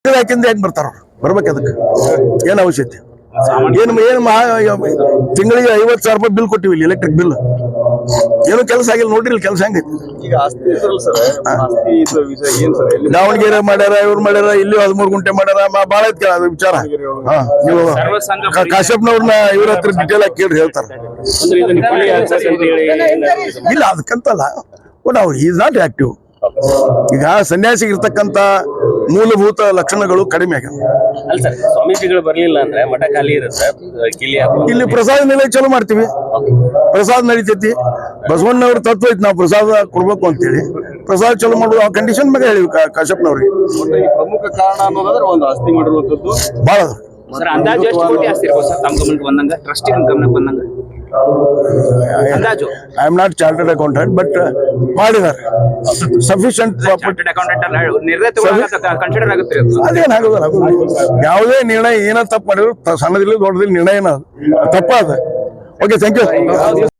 ಯಾಕಿಂದ ಹೆಂಗ್ ಬರ್ತಾರ ಬರ್ಬೇಕು ಅದಕ್ಕೆ ಏನ್ ಅವಶ್ಯಕತೆ ತಿಂಗಳಿಗೆ 50,000 ರೂಪಾಯಿ ಬಿಲ್ ಕೊಟ್ಟಿವಿ ಎಲೆಕ್ಟ್ರಿಕ್ ಬಿಲ್ ಏನು ಕೆಲಸ ಆಗಿಲ್ಲ ನೋಡ್ರಿ ಕೆಲಸ ಹೆಂಗೈತಿ ಈಗ ಆಸ್ತಿ ದಾವಣಗೆರೆ ಮಾಡ್ಯಾರ ಇವ್ರು ಮಾಡ್ಯಾರ ಇಲ್ಲಿ 13 ಗುಂಟೆ ಮಾಡ್ಯಾರ ಬಾಳ ಐತಿ ಅದು ವಿಚಾರ ನೀವು ಕಾಶ್ಯಪ್ನವ್ರನ್ನ ಇವ್ರ ಹತ್ರ ಡಿಟೇಲ್ ಆಗಿ ಕೇಳಿ ಹೇಳ್ತಾರ ಇಲ್ಲ ಅದಕ್ಕಂತಲ್ಲ ಬಟ್ ಅವ್ರು ಈಸ್ ನಾಟ್ ಆಕ್ಟಿವ್ ಈಗ ಸನ್ಯಾಸಿಗೆ ಇರ್ತಕ್ಕಂತ ಮೂಲಭೂತ ಲಕ್ಷಣಗಳು ಕಡಿಮೆ ಆಗ್ಯಾವ ಸ್ವಾಮೀಜಿಗಳು ಬರ್ಲಿಲ್ಲ ಅಂದ್ರೆ ಮಠ ಖಾಲಿ ಇರುತ್ತೆ ಇಲ್ಲಿ ಪ್ರಸಾದ ನಿಲಯ ಚಲೋ ಮಾಡ್ತೀವಿ ಪ್ರಸಾದ ನಡೀತೈತಿ ಬಸವಣ್ಣವ್ರ ತತ್ವ ಐತಿ ನಾವು ಪ್ರಸಾದ ಕೊಡ್ಬೇಕು ಅಂತೇಳಿ ಪ್ರಸಾದ ಚಲೋ ಮಾಡುದು ಆ ಕಂಡೀಷನ್ ಮೇಲೆ ಹೇಳಿವಿ ಕಾಶ್ಯಪ್ನವ್ರಿಗೆ ಪ್ರಮುಖ ಕಾರಣ ಅನ್ನೋದಾದ್ರೆ ಒಂದು ಆಸ್ತಿ ಮಾಡಿರುವಂತದ್ದು ಬಹಳ ಸರ್ ಅಂದಾಜು ಎಷ್ಟು ಕೋಟಿ ಆಸ್ತಿ ಇರ್ಬೋದು ಸರ್ ತಮ್ಮ ಗಮನಕ್ಕೆ ಬಂದಂಗ ಟ್ರಸ್ಟ್ ಗಮನಕ್ಕೆ ಬಂದಂಗ ಅಂದಾಜು I am not chartered accountant but ಮಾಡಿದ್ದಾರೆ ಸಫಿಶಿಯಂಟ್ ಚಾರ್ಟರ್ಡ್ ಅಕೌಂಟೆಂಟ್ ನಿರ್ಣಯ ಕನ್ಸಿಡರ್ ಆಗುತ್ತೆ ಅದೇನಾಗೋದಿಲ್ಲ ಯಾವುದೇ ನಿರ್ಣಯ ಏನ ತಪ್ಪು ಮಾಡಿದ್ರು ಸಣ್ಣದಿಲ್ಲ ದೊಡ್ಡದಿಲ್ಲ ನಿರ್ಣಯ ತಪ್ಪಾದ ಓಕೆ ಥ್ಯಾಂಕ್ ಯು